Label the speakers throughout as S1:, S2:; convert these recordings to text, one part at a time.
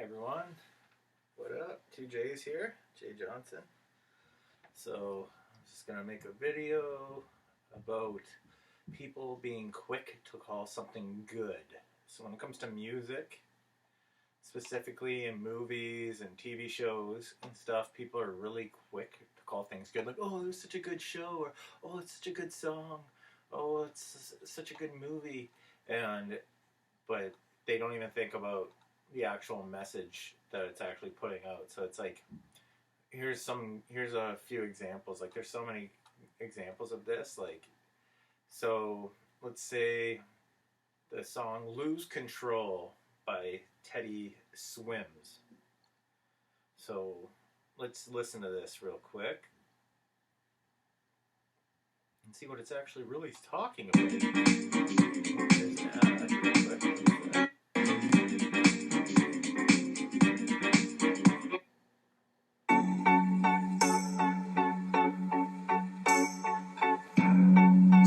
S1: everyone. What up? 2J's here, Jay Johnson. So, I'm just gonna make a video about people being quick to call something good. So, when it comes to music, specifically in movies and TV shows and stuff, people are really quick to call things good. Like, oh, it was such a good show, or oh, it's such a good song, oh, it's such a good movie, but they don't even think about the actual message that it's actually putting out. So it's like, here's a few examples. Like, there's so many examples of this. Like, so let's say the song "Lose Control" by Teddy Swims. So let's listen to this real quick and see what it's actually really talking about. There's an ad real quick.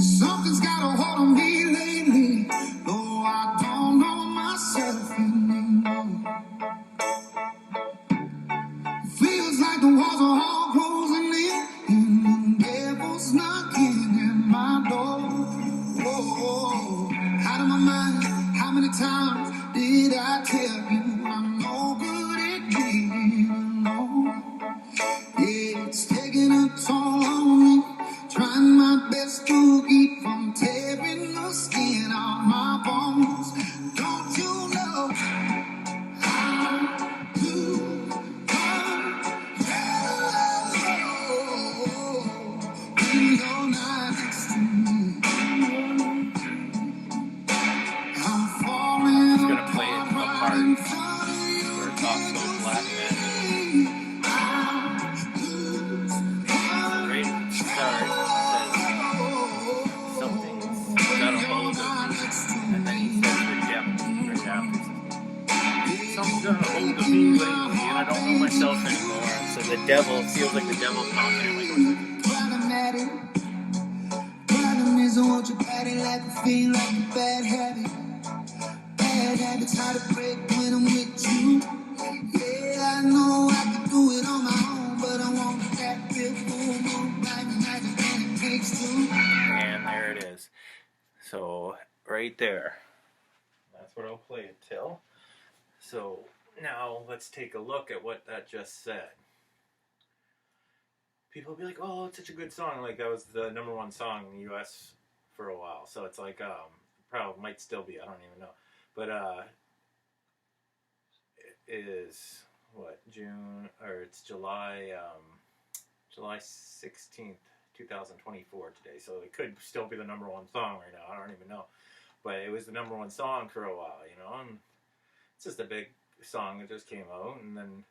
S2: Something's got a hold on me lately, though I don't know myself anymore. Feels like the walls are all closing in, and the devil's knocking at my door. Whoa, out of my mind, how many times did I tell you I'm no good at being alone? Yeah, it's taking a toll on me, trying my best to keep from tearing the skin off my bones. Don't you know how to control when you're not next to me? I'm falling
S1: It's gonna play it
S2: apart
S1: apart
S2: right in front of
S1: where
S2: you.
S1: it talks about black men. Right at the start, it says something's got a hold of me, and then he says the devil right after. Something's got a hold of me lately, and I don't know myself anymore. So the devil feels like the devil's knocking at my door.
S2: Problem is, I want your body like a feel like a bad habit. Bad habits hard to break when I'm with you. Yeah, I know I can do it on my own, but I want that real full moon like magic and it takes two.
S1: And there it is. So right there, that's what I'll play it till. So now let's take a look at what that just said. People will be like, "Oh, it's such a good song." Like, that was the number one song in the U.S. for a while. So it's like, probably might still be. I don't even know. But it is what, June, or it's July 16th, 2024 today. So it could still be the number one song right now. I don't even know. But it was the number one song for a while, and it's just a big song that just came out, and then,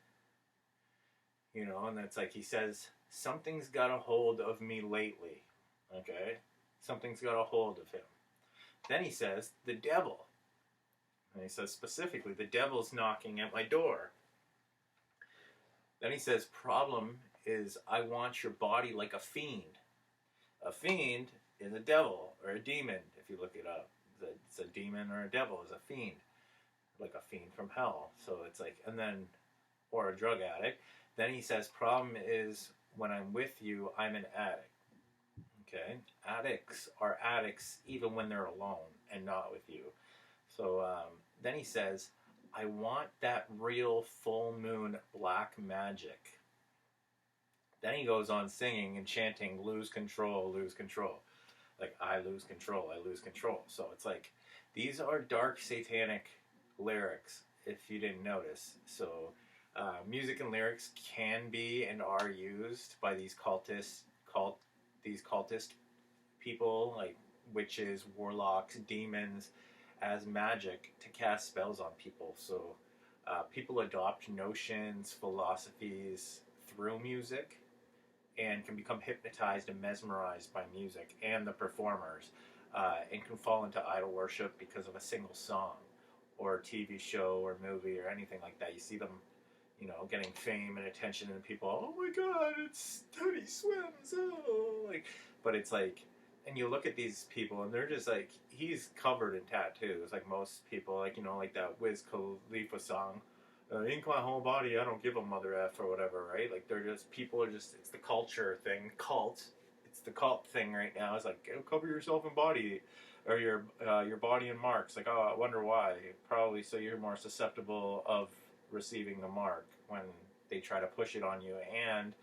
S1: and it's like he says, something's got a hold of me lately, okay? Something's got a hold of him. Then he says, the devil. And he says specifically, the devil's knocking at my door. Then he says, problem is, I want your body like a fiend. A fiend is a devil, or a demon, if you look it up. It's a demon or a devil is a fiend. Like a fiend from hell. So it's like, and then, or a drug addict. Then he says, problem is, when I'm with you, I'm an addict. Okay? Addicts are addicts even when they're alone and not with you. So then he says, I want that real full moon black magic. Then he goes on singing and chanting, lose control, lose control. Like, I lose control, I lose control. So it's like, these are dark satanic lyrics, if you didn't notice. So music and lyrics can be and are used by these cultist people, like witches, warlocks, demons, as magic to cast spells on people. So people adopt notions, philosophies through music, and can become hypnotized and mesmerized by music and the performers, and can fall into idol worship because of a single song or TV show or movie or anything like that. You see them, getting fame and attention, and people, oh my God, it's Teddy Swims, oh, like, but it's like, and you look at these people, and they're just like, he's covered in tattoos, like most people, like, like that Wiz Khalifa song, ink my whole body. I don't give a mother f or whatever, right? Like they're just people are just. It's the culture thing, cult. It's the cult thing right now. It's like cover yourself in body, or your body in marks. Like oh, I wonder why. Probably so you're more susceptible of receiving the mark when they try to push it on you. And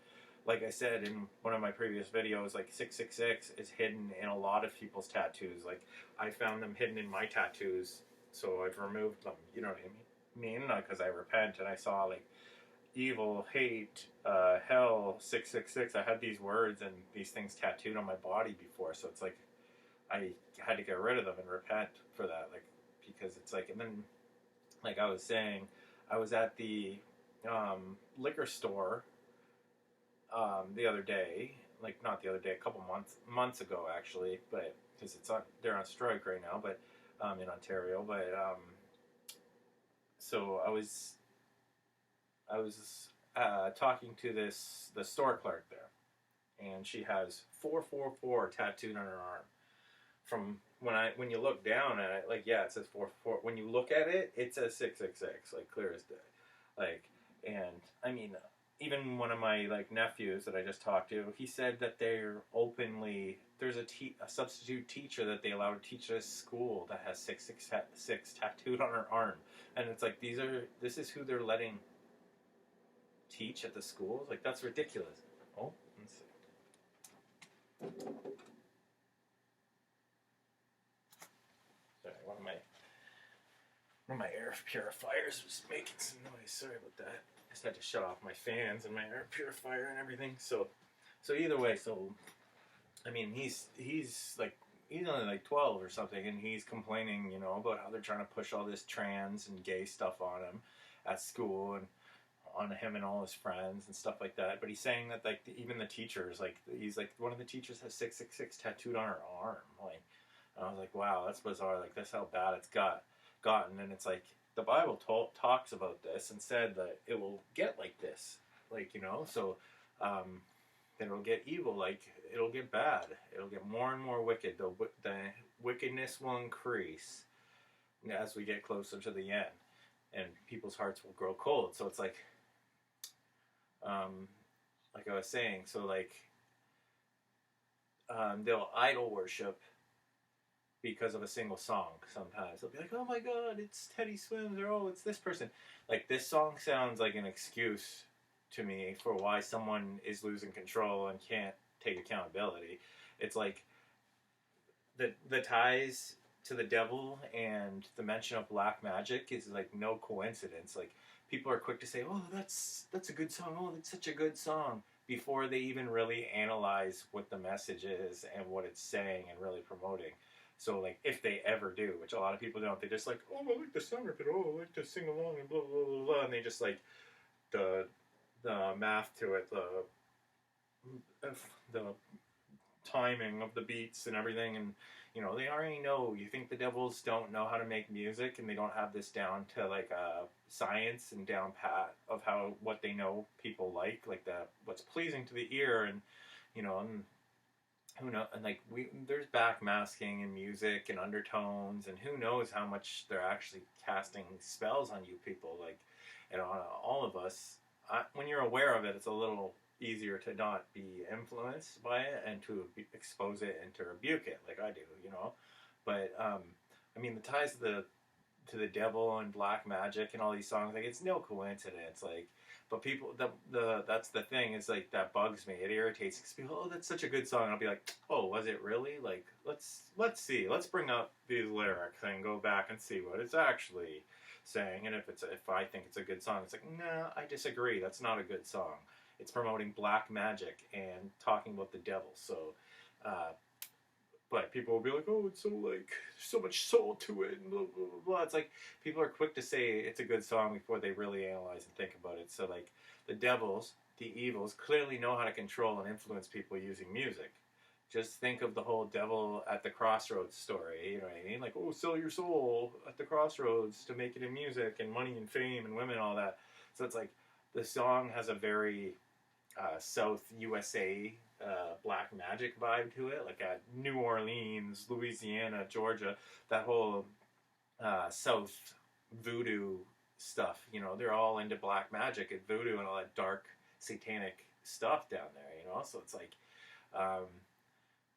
S1: like I said in one of my previous videos, like 666 is hidden in a lot of people's tattoos. Like I found them hidden in my tattoos, so I've removed them. You know what I mean? Because I repent and I saw like evil, hate, hell, 666. I had these words and these things tattooed on my body before, so it's like I had to get rid of them and repent for that, like because it's like, and then like I was saying, I was at the liquor store the other day, like not the other day, a couple months ago actually, but because they're on strike right now, but in Ontario, but so I was talking to the store clerk there, and she has 444 tattooed on her arm. From when you look down at it, like yeah, it says 444. When you look at it, it says 666, like clear as day. Like, and I mean, even one of my like nephews that I just talked to, he said that they're openly there's a substitute teacher that they allow to teach at a school that has 666 tattooed on her arm, and it's like this is who they're letting teach at the schools. Like that's ridiculous. Oh, let's see. Sorry, one of my air purifiers was making some noise. Sorry about that. I just had to shut off my fans and my air purifier and everything. So either way, I mean, he's only like 12 or something, and he's complaining, about how they're trying to push all this trans and gay stuff on him at school and on him and all his friends and stuff like that. But he's saying that like even the teachers, like he's like one of the teachers has 666 tattooed on her arm. Like, and I was like, wow, that's bizarre. Like that's how bad it's gotten. And it's like the Bible talks about this and said that it will get like this, like so. Then it'll get evil, like it'll get bad. It'll get more and more wicked. The wickedness will increase as we get closer to the end, and people's hearts will grow cold. So it's like I was saying, so like they'll idol worship because of a single song. Sometimes they'll be like, "Oh my God, it's Teddy Swims," or "Oh, it's this person." Like this song sounds like an excuse to me for why someone is losing control and can't take accountability. It's like the ties to the devil and the mention of black magic is like no coincidence. Like people are quick to say, "Oh, that's a good song. Oh, that's such a good song," before they even really analyze what the message is and what it's saying and really promoting. So like if they ever do, which a lot of people don't, they just like, "Oh, I like the song, but oh, I like to sing along and blah blah blah blah," and they just like the math to it, the timing of the beats and everything, and they already know. You think the Devils don't know how to make music, and they don't have this down to like science and down pat of what they know people like what's pleasing to the ear, and and who knows, and like there's backmasking in music and undertones, and who knows how much they're actually casting spells on you people, like, and on all of us. When you're aware of it, it's a little easier to not be influenced by it and to expose it and to rebuke it, like I do, But I mean, the ties to the devil and black magic and all these songs, like it's no coincidence, like. But people, that's the thing. Is like that bugs me. It irritates because people, oh, that's such a good song. And I'll be like, oh, was it really? Like, let's see. Let's bring up these lyrics and go back and see what it's actually saying. And if I think it's a good song, it's like, nah, I disagree. That's not a good song. It's promoting black magic and talking about the devil. So, but people will be like, oh, it's so like so much soul to it, and blah blah blah blah. It's like people are quick to say it's a good song before they really analyze and think about it. So like the devils, the evils, clearly know how to control and influence people using music. Just think of the whole devil at the crossroads story. You know what I mean? Like, oh, sell your soul at the crossroads to make it in music and money and fame and women and all that. So it's like the song has a very South USA black magic vibe to it, like at New Orleans, Louisiana, Georgia, that whole South voodoo stuff. You know, they're all into black magic and voodoo and all that dark satanic stuff down there. You know, so it's like, um,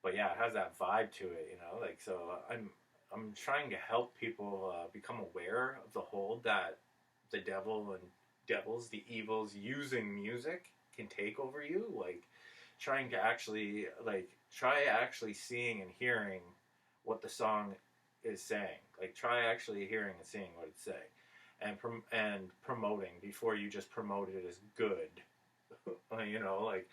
S1: but yeah, it has that vibe to it. You know, like so I'm trying to help people become aware of the hold that the devil and devils, the evils using music can take over you. Like trying to actually try actually seeing and hearing what the song is saying. Like try actually hearing and seeing what it's saying, and promoting before you just promote it as good. You know, like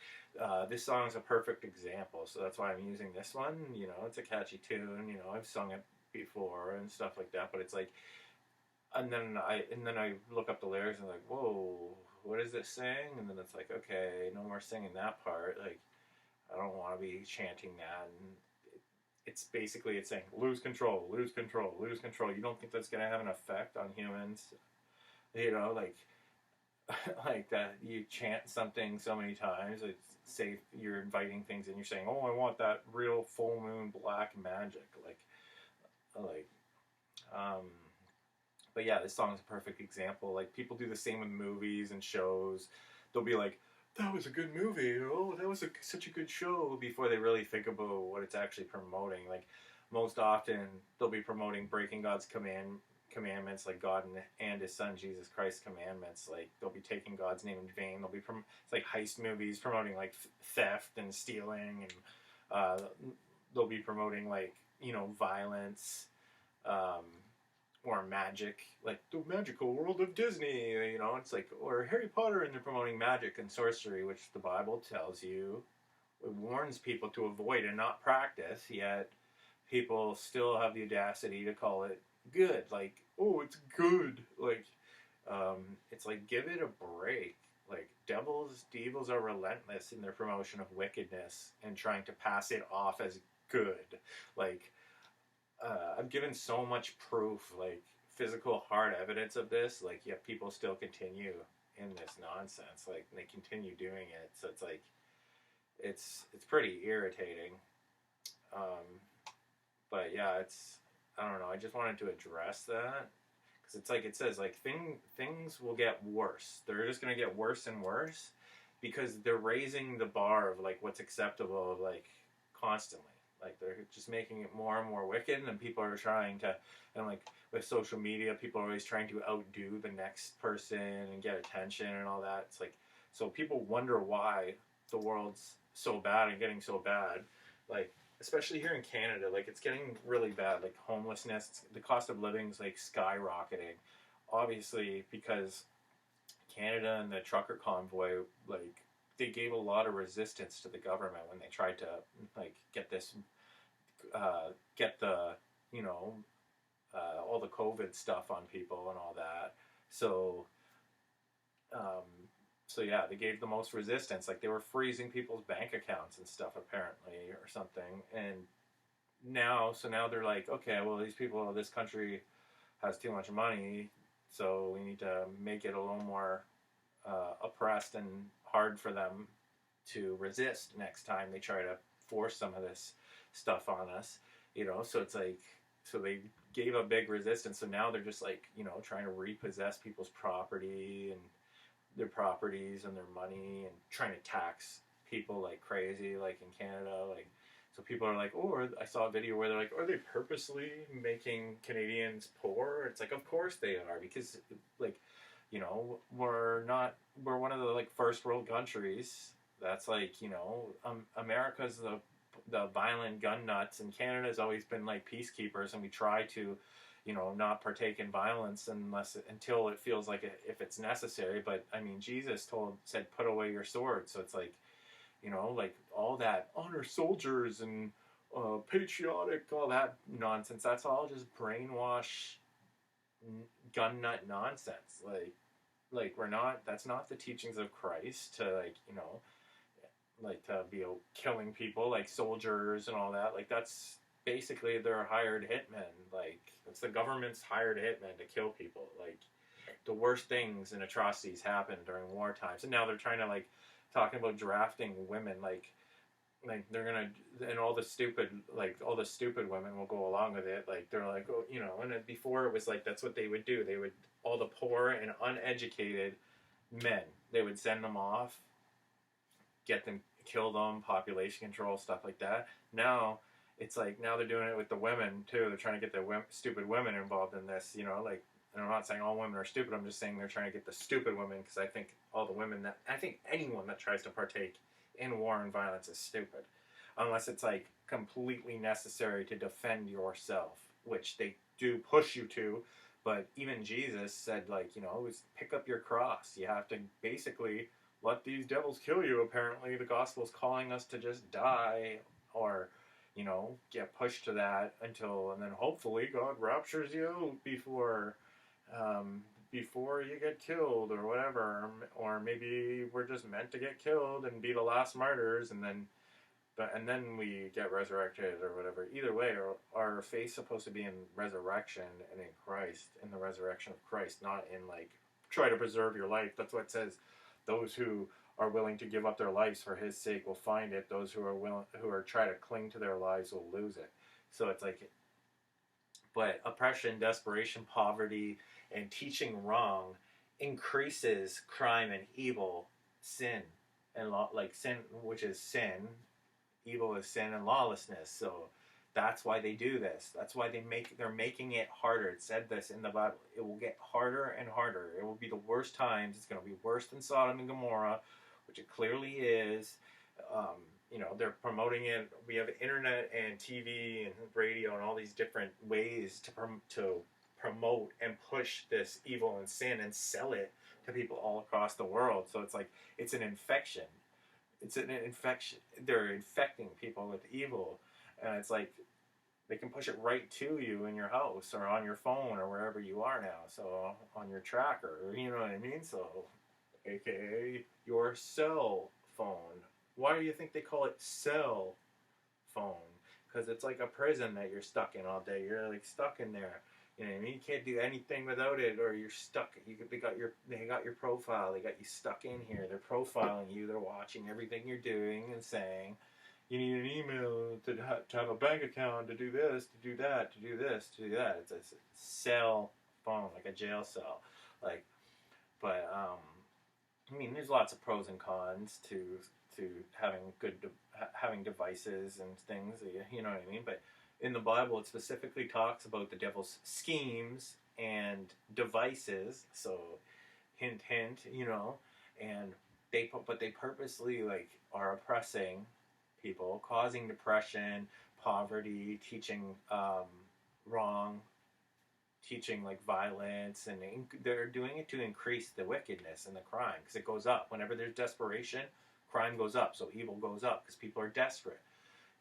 S1: this song is a perfect example, so that's why I'm using this one. You know, it's a catchy tune. You know, I've sung it before and stuff like that, but it's like, and then I look up the lyrics and I'm like, whoa, what is this saying? And then it's like, okay, no more singing that part. Like, I don't want to be chanting that. And it's basically it's saying lose control, lose control, lose control. You don't think that's gonna have an effect on humans? You know, like like that you chant something so many times, it's say you're inviting things and you're saying, oh, I want that real full moon black magic, like um but yeah, this song is a perfect example. Like people do the same with movies and shows. They'll be like, that was a good movie, oh, that was such a good show, before they really think about what it's actually promoting. Like most often they'll be promoting breaking God's commandments, like God and His Son Jesus Christ's commandments. Like they'll be taking God's name in vain. They'll be it's like heist movies promoting like theft and stealing, and they'll be promoting like, you know, violence, um, or magic, like the magical world of Disney. You know, it's like, or Harry Potter, and they're promoting magic and sorcery, which the Bible tells you, it warns people to avoid and not practice. Yet people still have the audacity to call it good. Like, oh, it's good. Like, it's like, give it a break. Like, devils are relentless in their promotion of wickedness and trying to pass it off as good. Like, I've given so much proof, like physical hard evidence of this, like yet people still continue in this nonsense. Like they continue doing it. So it's like it's pretty irritating. Um, but yeah, it's, I don't know. I just wanted to address that because it's like it says like things will get worse. They're just gonna get worse and worse because they're raising the bar of like what's acceptable, like constantly. Like they're just making it more and more wicked, and people are trying to, and like with social media, people are always trying to outdo the next person and get attention and all that. It's like, so people wonder why the world's so bad and getting so bad. Like especially here in Canada, like it's getting really bad. Like homelessness, the cost of living is like skyrocketing. Obviously, because Canada and the trucker convoy, like they gave a lot of resistance to the government when they tried to like get this, get the, you know, all the COVID stuff on people and all that. So, so yeah, they gave the most resistance. Like they were freezing people's bank accounts and stuff apparently, or something. And now they're like, okay, well these people, this country has too much money, so we need to make it a little more oppressed and hard for them to resist next time they try to force some of this stuff on us, you know. So it's like, so they gave a big resistance, so now they're just like, you know, trying to repossess people's property and their properties and their money, and trying to tax people like crazy, like in Canada. Like, so people are like, oh, or I saw a video where they're like, are they purposely making Canadians poor? It's like, of course they are, because like, you know, we're one of the like first world countries. That's like, you know, America's the violent gun nuts, and Canada's always been like peacekeepers, and we try to, you know, not partake in violence until it feels like if it's necessary. But I mean, Jesus said, put away your sword. So it's like, you know, like all that honor soldiers and patriotic, all that nonsense. That's all just brainwash gun nut nonsense. Like we're not, that's not the teachings of Christ, to like, you know, like to be killing people like soldiers and all that. Like that's basically their hired hitmen. Like it's the government's hired hitmen to kill people. Like the worst things and atrocities happen during war times, and now they're trying to like talking about drafting women. Like like they're gonna, and all the stupid women will go along with it. Like they're like, oh, you know, and before it was like that's what they would do. They would, all the poor and uneducated men, they would send them off, get them, kill them, population control, stuff like that. Now it's like, now they're doing it with the women too. They're trying to get the stupid women involved in this. You know, like, and I'm not saying all women are stupid. I'm just saying they're trying to get the stupid women, because I think all the women that, I think anyone that tries to partake in war and violence is stupid, unless it's like completely necessary to defend yourself, which they do push you to. But even Jesus said, like, you know, is pick up your cross. You have to basically let these devils kill you. Apparently, the gospel's calling us to just die, or, you know, get pushed to that until, and then hopefully God raptures you before you get killed or whatever, or maybe we're just meant to get killed and be the last martyrs, and then we get resurrected or whatever. Either way, our faith's supposed to be in resurrection and in Christ, in the resurrection of Christ, not in like try to preserve your life. That's what it says. Those who are willing to give up their lives for His sake will find it. Those who are try to cling to their lives will lose it. So it's like, but oppression, desperation, poverty, and teaching wrong increases crime and evil, sin, and like sin, which is sin. Evil is sin and lawlessness. So that's why they do this. That's why they're making it harder. It said this in the Bible. It will get harder and harder. It will be the worst times. It's going to be worse than Sodom and Gomorrah, which it clearly is. You know, they're promoting it. We have internet and TV and radio and all these different ways to promote and push this evil and sin and sell it to people all across the world. So it's like, it's an infection. It's an infection. They're infecting people with evil. And it's like, they can push it right to you in your house or on your phone or wherever you are now. So on your tracker, you know what I mean? So, aka your cell phone. Why do you think they call it cell phone? Because it's like a prison that you're stuck in all day. You're like stuck in there. You know what I mean? You can't do anything without it, or you're stuck. They got your profile. They got you stuck in here. They're profiling you. They're watching everything you're doing and saying, you need an email to have a bank account, to do this, to do that, to do this, to do that. It's a cell phone, like a jail cell. Like, but I mean, there's lots of pros and cons to having devices and things. You know what I mean? But in the Bible, it specifically talks about the devil's schemes and devices. So, hint, hint. You know, and they purposely like are oppressing people, causing depression, poverty, teaching wrong, teaching like violence, and they're doing it to increase the wickedness and the crime, because it goes up whenever there's desperation. Crime goes up, so evil goes up because people are desperate.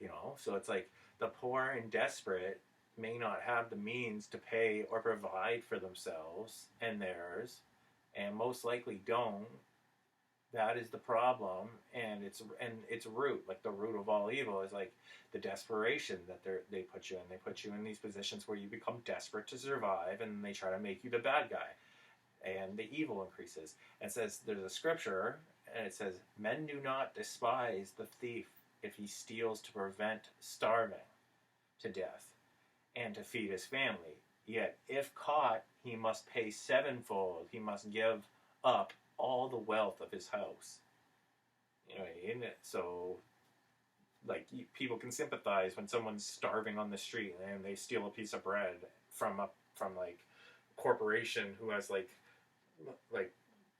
S1: You know, so it's like the poor and desperate may not have the means to pay or provide for themselves and theirs, and most likely don't. That is the problem, and its root, like the root of all evil, is like the desperation that they put you in. They put you in these positions where you become desperate to survive, and they try to make you the bad guy, and the evil increases. And it says, there's a scripture, and it says, "Men do not despise the thief if he steals to prevent starving to death, and to feed his family. Yet if caught, he must pay sevenfold. He must give up all the wealth of his house." You know, isn't it? So, like, people can sympathize when someone's starving on the street and they steal a piece of bread from like a corporation who has like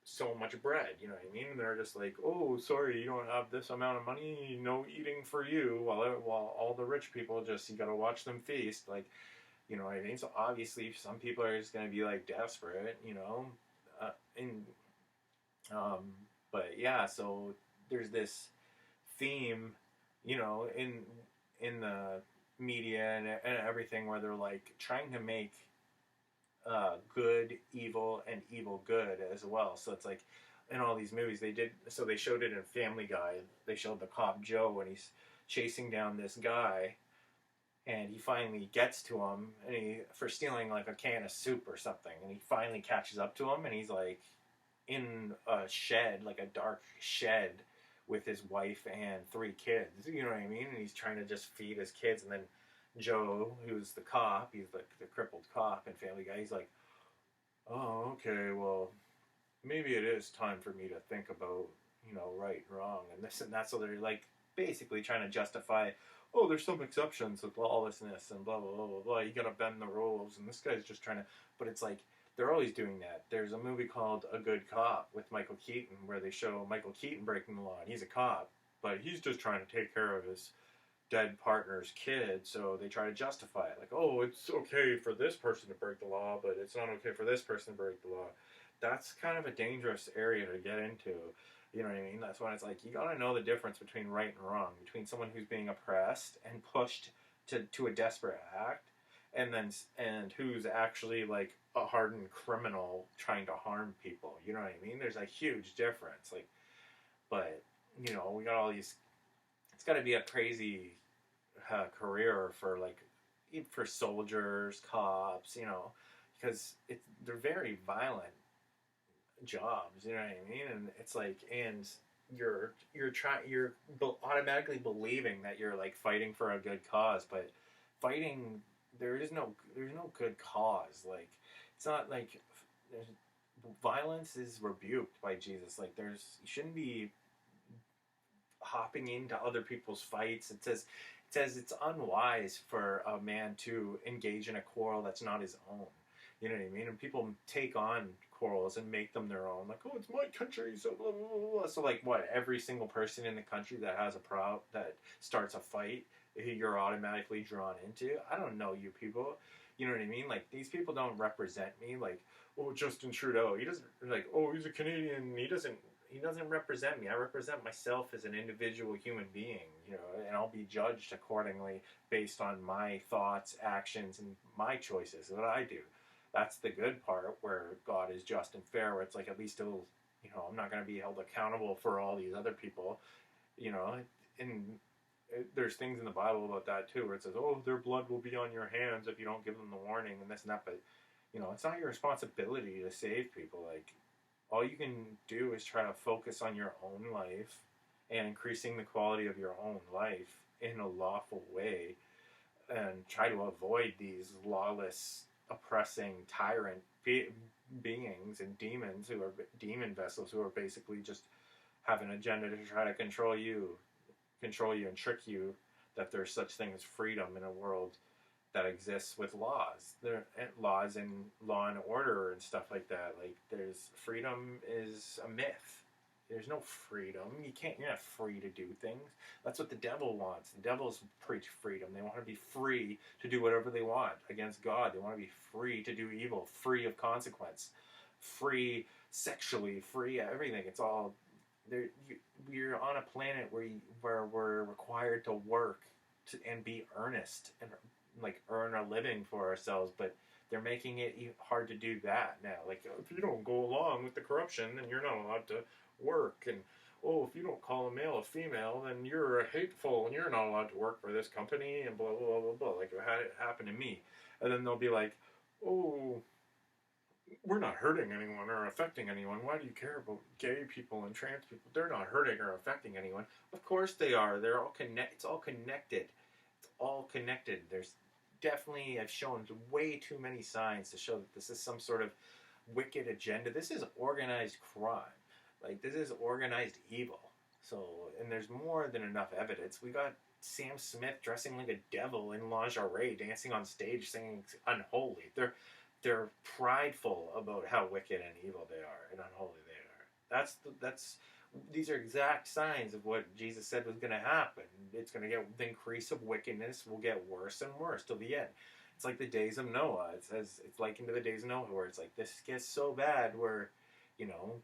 S1: so much bread. You know what I mean? And they're just like, "Oh, sorry, you don't have this amount of money. No eating for you." While all the rich people just, you gotta watch them feast. Like, you know what I mean? So obviously, some people are just gonna be like desperate. You know, but yeah, so there's this theme, you know, in the media and everything, where they're like trying to make good evil and evil good as well. So it's like in all these movies they showed it in Family Guy. They showed the cop Joe, and he's chasing down this guy, and he finally gets to him, and for stealing like a can of soup or something, and he finally catches up to him, and he's like in a shed, like a dark shed, with his wife and 3 kids. You know what I mean? And he's trying to just feed his kids. And then Joe, who's the cop, he's like the crippled cop and Family Guy. He's like, "Oh, okay, well, maybe it is time for me to think about, right and wrong and this and that." So they're like basically trying to justify, oh, there's some exceptions with lawlessness and blah blah blah blah blah. You gotta bend the rules, and this guy's just trying to. But it's like they're always doing that. There's a movie called A Good Cop with Michael Keaton where they show Michael Keaton breaking the law, and he's a cop, but he's just trying to take care of his dead partner's kid, so they try to justify it. Like, oh, it's okay for this person to break the law, but it's not okay for this person to break the law. That's kind of a dangerous area to get into. You know what I mean? That's when it's like, you gotta know the difference between right and wrong, between someone who's being oppressed and pushed to a desperate act, and who's actually like a hardened criminal trying to harm people. You know what I mean? There's a huge difference. Like, but we got all these. It's got to be a crazy career for soldiers, cops, because they're very violent jobs. You know what I mean? And it's like, and you're automatically believing that you're like fighting for a good cause, but fighting there's no good cause. Like, it's not like violence is rebuked by Jesus. Like, you shouldn't be hopping into other people's fights. It says it's unwise for a man to engage in a quarrel that's not his own. You know what I mean? And people take on quarrels and make them their own. Like, oh, it's my country, so blah blah blah. So like, what? Every single person in the country that has that starts a fight, you're automatically drawn into. I don't know you people. You know what I mean? Like, these people don't represent me. Like, oh, Justin Trudeau, he doesn't, like, oh, he's a Canadian. He doesn't represent me. I represent myself as an individual human being, and I'll be judged accordingly based on my thoughts, actions, and my choices, what I do. That's the good part, where God is just and fair, where it's like, at least I'm not going to be held accountable for all these other people, and there's things in the Bible about that too, where it says, oh, their blood will be on your hands if you don't give them the warning and this and that, but, it's not your responsibility to save people. Like, all you can do is try to focus on your own life and increasing the quality of your own life in a lawful way, and try to avoid these lawless, oppressing, tyrant beings and demons who are demon vessels who are basically just have an agenda to try to control you and trick you that there's such thing as freedom in a world that exists with laws. There laws and law and order and stuff like that. Like, there's freedom is a myth. There's no freedom. You're not free to do things. That's what the devil wants. The devils preach freedom. They want to be free to do whatever they want against God. They want to be free to do evil, free of consequence, free sexually, free everything. It's all we're on a planet where we're required to work and be earnest and like earn a living for ourselves, but they're making it hard to do that now. Like, if you don't go along with the corruption, then you're not allowed to work. And, oh, if you don't call a male a female, then you're hateful and you're not allowed to work for this company, and blah, blah, blah, blah. Like, it had it happen to me. And then they'll be like, oh, we're not hurting anyone or affecting anyone. Why do you care about gay people and trans people? They're not hurting or affecting anyone. Of course they are. They're all It's all connected. It's all connected. There's definitely, I've shown way too many signs to show that this is some sort of wicked agenda. This is organized crime. Like, this is organized evil. So, and there's more than enough evidence. We got Sam Smith dressing like a devil in lingerie, dancing on stage, singing unholy. They're prideful about how wicked and evil they are and unholy they are. These are exact signs of what Jesus said was going to happen. It's going to get, the increase of wickedness will get worse and worse till the end. It's like the days of Noah. It says it's like into the days of Noah, where it's like, this gets so bad where,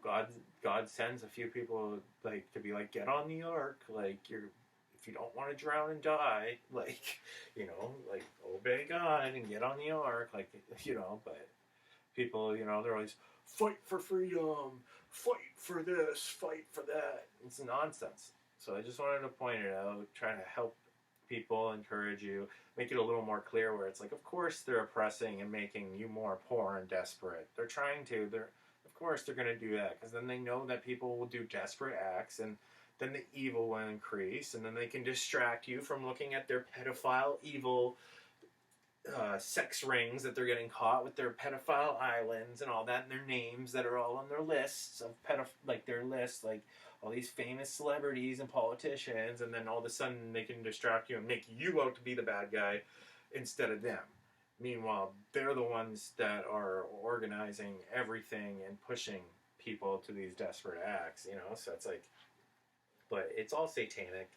S1: God sends a few people like to be like, get on the ark, like, if you don't want to drown and die, like, like, obey God and get on the ark, like, but people, they're always fight for freedom, fight for this, fight for that. It's nonsense. So I just wanted to point it out, trying to help people, encourage you, make it a little more clear, where it's like, of course they're oppressing and making you more poor and desperate. They're trying to. Of course they're going to do that, because then they know that people will do desperate acts, and then the evil will increase, and then they can distract you from looking at their pedophile, evil sex rings that they're getting caught with, their pedophile islands and all that, and their names that are all on their lists of like their lists, like all these famous celebrities and politicians, and then all of a sudden they can distract you and make you out to be the bad guy instead of them. Meanwhile, they're the ones that are organizing everything and pushing people to these desperate acts, you know? So it's like, but it's all satanic.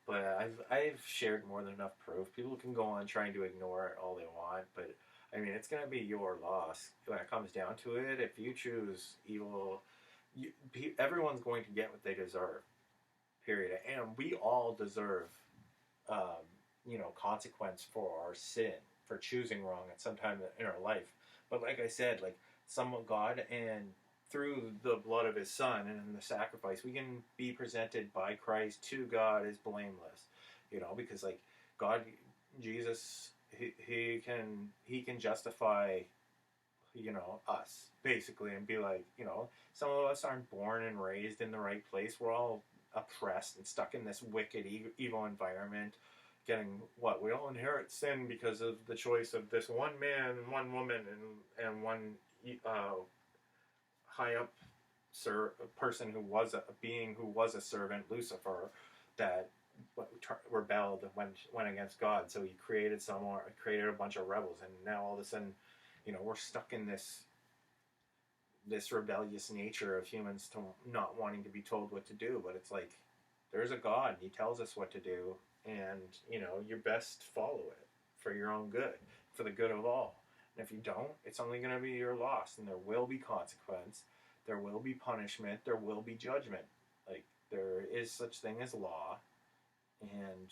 S1: But I've shared more than enough proof. People can go on trying to ignore it all they want, but I mean, it's going to be your loss when it comes down to it. If you choose evil, everyone's going to get what they deserve. Period. And we all deserve, consequence for our sin, for choosing wrong at some time in our life. But like I said, like God and through the blood of his son and the sacrifice, we can be presented by Christ to God as blameless, because like God, Jesus, he can justify, us basically, and be like, some of us aren't born and raised in the right place. We're all oppressed and stuck in this wicked, evil environment. Getting what we all inherit sin because of the choice of this one man, one woman, and one high up person who was a being who was a servant, Lucifer, that rebelled and went against God. So he created a bunch of rebels, and now all of a sudden, we're stuck in this rebellious nature of humans to not wanting to be told what to do. But it's like there's a God, and he tells us what to do, and you best follow it for your own good, for the good of all. And if you don't, it's only going to be your loss, and there will be consequence, there will be punishment, there will be judgment. Like, there is such thing as law, and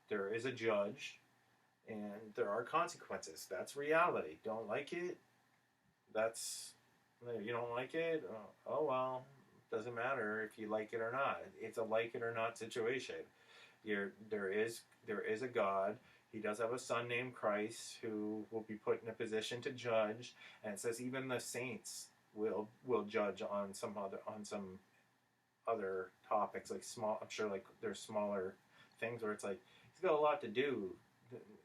S1: there is a judge, and there are consequences. That's reality. Don't like it? You don't like it? Oh well, doesn't matter if you like it or not. It's a like it or not situation. There is a God. He does have a son named Christ who will be put in a position to judge, and it says even the saints will judge on some other topics, like small. I'm sure like there's smaller things where it's like he's got a lot to do,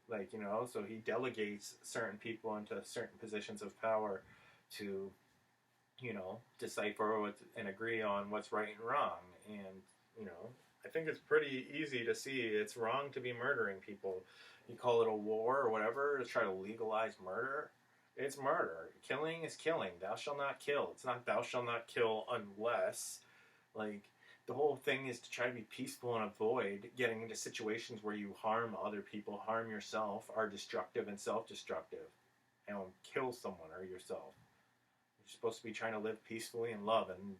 S1: like so he delegates certain people into certain positions of power to decipher and agree on what's right and wrong. And I think it's pretty easy to see it's wrong to be murdering people. You call it a war or whatever to try to legalize murder. It's murder. Killing is killing. Thou shalt not kill. It's not thou shalt not kill unless, like, the whole thing is to try to be peaceful and avoid getting into situations where you harm other people, harm yourself, are destructive and self-destructive, and kill someone or yourself. You're supposed to be trying to live peacefully in love, and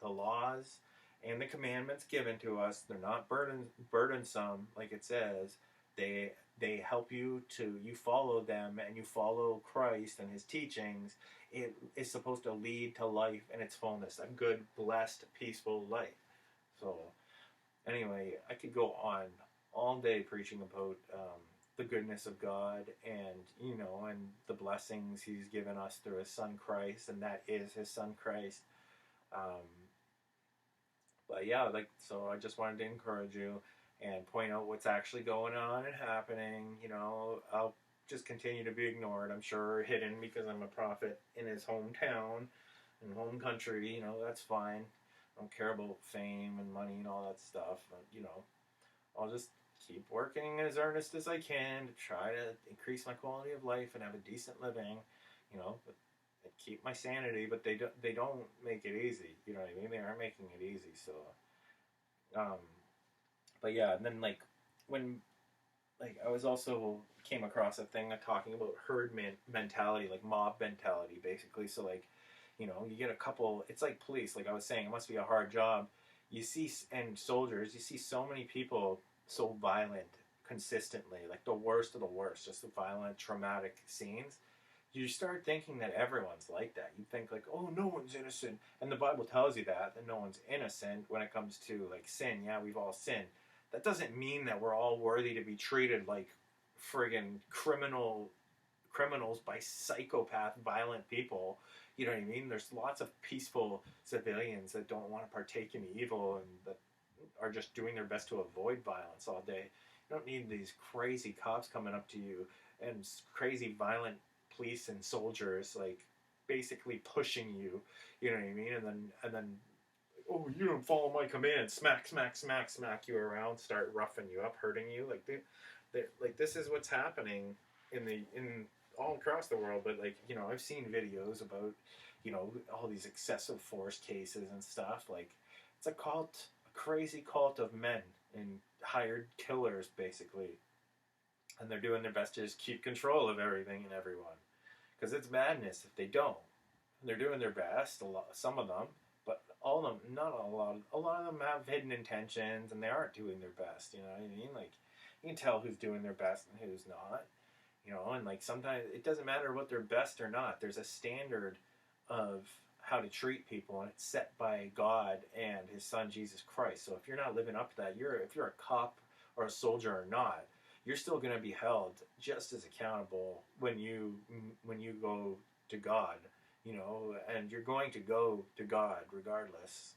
S1: the laws and the commandments given to us, they're not burdensome, like it says. They help you you follow them, and you follow Christ and his teachings. It is supposed to lead to life in its fullness, a good, blessed, peaceful life. So, anyway, I could go on all day preaching about the goodness of God, and and the blessings he's given us through his son Christ, and that is his son Christ. But yeah, so I just wanted to encourage you and point out what's actually going on and happening. I'll just continue to be ignored, I'm sure, hidden, because I'm a prophet in his hometown and home country. That's fine. I don't care about fame and money and all that stuff. But, I'll just keep working as earnest as I can to try to increase my quality of life and have a decent living, but keep my sanity. But they don't make it easy. You know what I mean? They aren't making it easy. So, but yeah, and then when I was also came across a thing talking about herd mentality, like mob mentality, basically. So you get a couple. It's like police. Like I was saying, it must be a hard job. You see, and soldiers, you see so many people so violent consistently, like the worst of the worst, just the violent, traumatic scenes. You start thinking that everyone's like that. You think like, oh, no one's innocent, and the Bible tells you that no one's innocent when it comes to sin. Yeah, we've all sinned. That doesn't mean that we're all worthy to be treated like friggin' criminals by psychopath, violent people. You know what I mean? There's lots of peaceful civilians that don't want to partake in evil, and that are just doing their best to avoid violence all day. You don't need these crazy cops coming up to you and crazy violent police and soldiers like basically pushing you. You know what I mean? And then oh, you don't follow my command, smack, smack, smack, smack you around, start roughing you up, hurting you. Like like this is what's happening in all across the world. But like I've seen videos about all these excessive force cases and stuff. Like it's a cult, a crazy cult of men and hired killers basically, and they're doing their best to just keep control of everything and everyone because it's madness if they don't. They're doing their best, some of them, but all of them, not a lot. A lot of them have hidden intentions, and they aren't doing their best. You know what I mean? Like you can tell who's doing their best and who's not. And like sometimes it doesn't matter what they're best or not. There's a standard of how to treat people, and it's set by God and His Son Jesus Christ. So if you're not living up to that, if you're a cop or a soldier or not, you're still going to be held just as accountable when you go to God. And you're going to go to God regardless.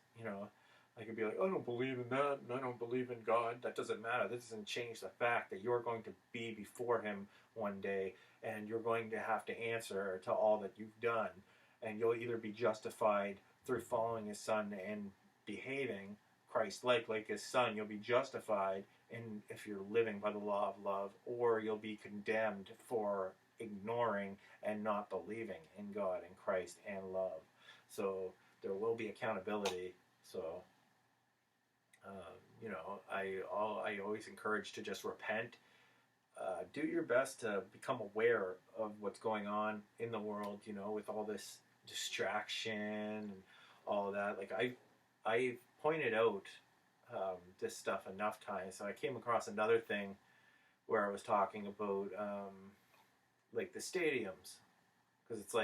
S1: I could be like, I don't believe in that, and I don't believe in God. That doesn't matter. That doesn't change the fact that you're going to be before Him one day, and you're going to have to answer to all that you've done. And you'll either be justified through following His Son and behaving Christ-like, like His Son. You'll be justified if you're living by the law of love, or you'll be condemned for ignoring and not believing in God and Christ and love. So there will be accountability. So I always encourage to just repent. Do your best to become aware of what's going on in the world. With all this distraction and all of that. Like I pointed out this stuff enough times. So I came across another thing where I was talking about like the stadiums, because it's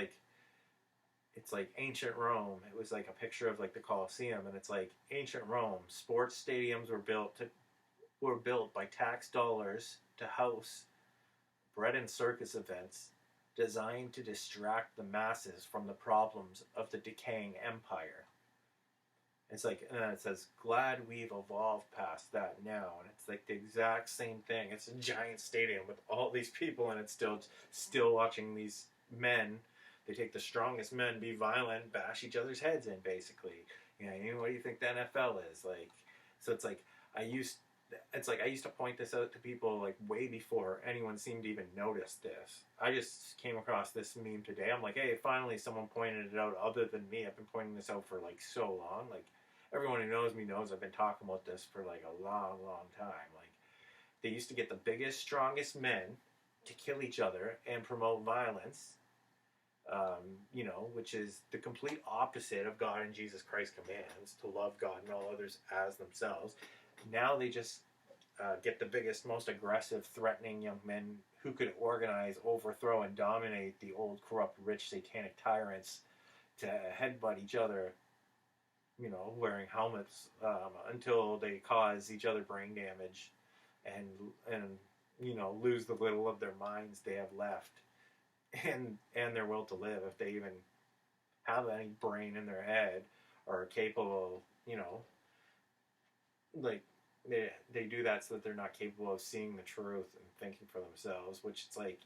S1: like ancient Rome. It was like a picture of like the Colosseum, and it's like ancient Rome. Sports stadiums were built by tax dollars to house bread and circus events designed to distract the masses from the problems of the decaying empire. It's like, and then it says, glad we've evolved past that now. And it's like the exact same thing. It's a giant stadium with all these people, and it's still watching these men. They take the strongest men, be violent, bash each other's heads in, basically. What do you think the NFL is? Like, so it's like, I used to point this out to people like way before anyone seemed to even notice this. I just came across this meme today. I'm like, hey, finally someone pointed it out other than me. I've been pointing this out for like so long. Like, everyone who knows me knows I've been talking about this for like a long, long time. Like, they used to get the biggest, strongest men to kill each other and promote violence, which is the complete opposite of God and Jesus Christ's commands, to love God and all others as themselves. Now they just get the biggest, most aggressive, threatening young men who could organize, overthrow, and dominate the old, corrupt, rich, satanic tyrants to headbutt each other, wearing helmets until they cause each other brain damage and lose the little of their minds they have left and their will to live, if they even have any brain in their head or are capable, like they do that so that they're not capable of seeing the truth and thinking for themselves, which it's like,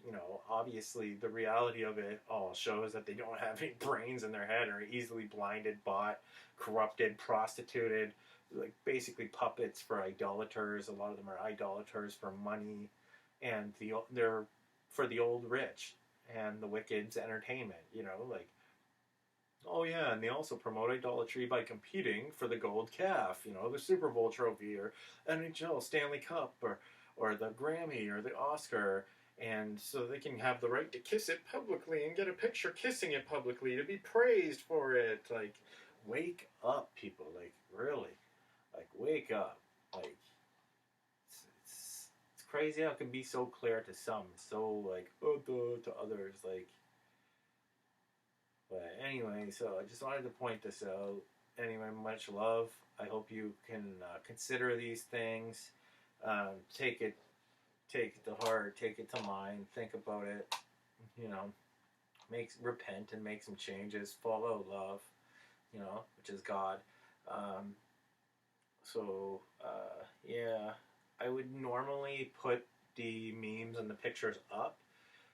S1: obviously the reality of it all shows that they don't have any brains in their head, or easily blinded, bought, corrupted, prostituted, like basically puppets for idolaters. A lot of them are idolaters for money, and they're for the old rich and the wicked's entertainment, like, oh yeah, and they also promote idolatry by competing for the gold calf, the Super Bowl trophy, or NHL Stanley Cup, or the Grammy, or the Oscar, and so they can have the right to kiss it publicly and get a picture kissing it publicly to be praised for it. Like, wake up, people! Like, really, like, wake up! Like, it's crazy how it can be so clear to some, so like to others, like. But anyway, so I just wanted to point this out. Anyway, much love. I hope you can consider these things. Take it to heart. Take it to mind. Think about it. Repent and make some changes. Follow love. Which is God. So, yeah, I would normally put the memes and the pictures up.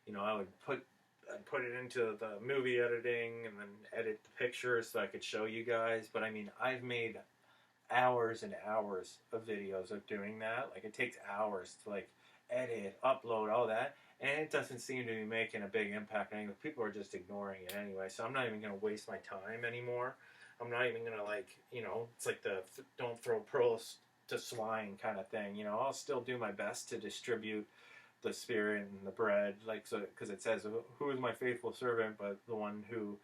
S1: You know, I'd put it into the movie editing and then edit the pictures so I could show you guys. But I mean, I've made hours and hours of videos of doing that. Like, it takes hours to like edit, upload, all that, and it doesn't seem to be making a big impact anyway. People are just ignoring it anyway, so I'm not even gonna waste my time anymore. I'm not even gonna, like, it's like the don't throw pearls to swine kind of thing. I'll still do my best to distribute the spirit and the bread, like, so, because it says, "Who is my faithful servant?" But the one who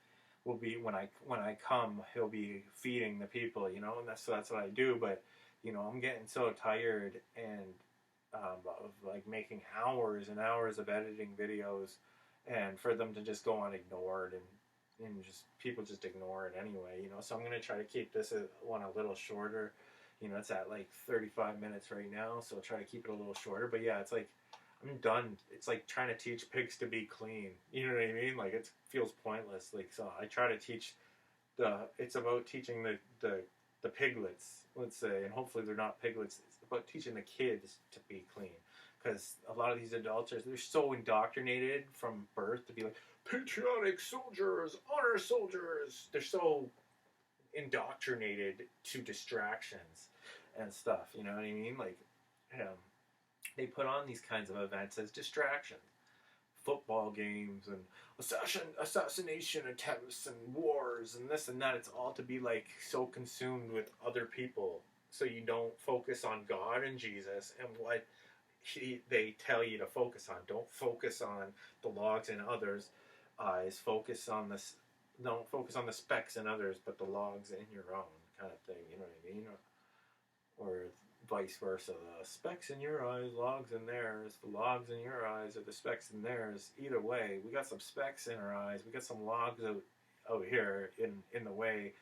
S1: will be when I come, he'll be feeding the people, and that's what I do. But I'm getting so tired and of like making hours and hours of editing videos, and for them to just go unignored and just people just ignore it anyway. So I'm gonna try to keep this one a little shorter. It's at like 35 minutes right now, so I'll try to keep it a little shorter. But yeah, it's like I'm done. It's like trying to teach pigs to be clean. You know what I mean? Like, it feels pointless. Like, so I try to teach it's about teaching the piglets, let's say, and hopefully they're not piglets. It's about teaching the kids to be clean. Because a lot of these adults, they're so indoctrinated from birth to be like, patriotic soldiers, honor soldiers. They're so indoctrinated to distractions and stuff. You know what I mean? Like, um, they put on these kinds of events as distractions. Football games and assassination attempts and wars and this and that. It's all to be like so consumed with other people, so you don't focus on God and Jesus and what they tell you to focus on. Don't focus on the logs in others' eyes. Focus on this. Don't focus on the specks in others, but the logs in your own, kind of thing. You know what I mean? Or vice versa. The specks in your eyes, logs in theirs. The logs in your eyes are the specks in theirs. Either way, we got some specks in our eyes. We got some logs out here in the way,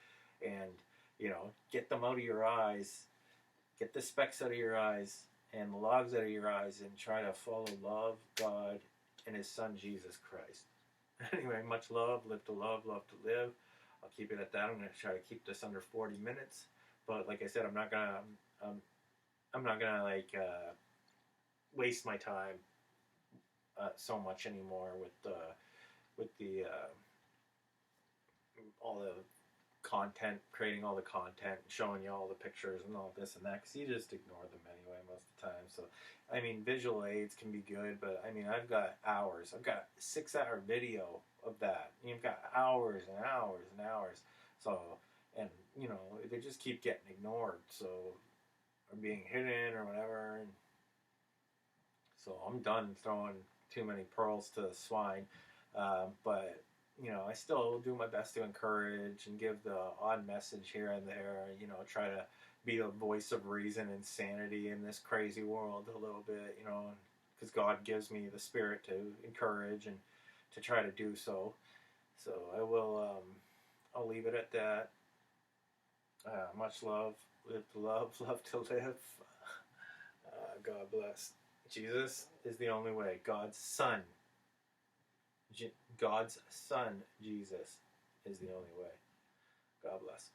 S1: and get them out of your eyes. Get the specks out of your eyes and the logs out of your eyes, and try to follow love, God, and His Son Jesus Christ. Anyway, much love. Live to love. Love to live. I'll keep it at that. I'm going to try to keep this under 40 minutes. But like I said, I'm not gonna like waste my time so much anymore with the all the content, creating all the content, showing you all the pictures and all this and that, because you just ignore them anyway most of the time. So, I mean, visual aids can be good, but I mean, I've got hours. I've got a 6-hour video of that. You've got hours and hours and hours. So, and they just keep getting ignored. So, or being hidden or whatever. And so I'm done throwing too many pearls to the swine. But I still do my best to encourage and give the odd message here and there. Try to be a voice of reason and sanity in this crazy world a little bit. Because God gives me the spirit to encourage and to try to do so. So I will. I'll leave it at that. Much love. Live to love. Love to live. God bless. Jesus is the only way. God's Son, Jesus, is the only way. God bless.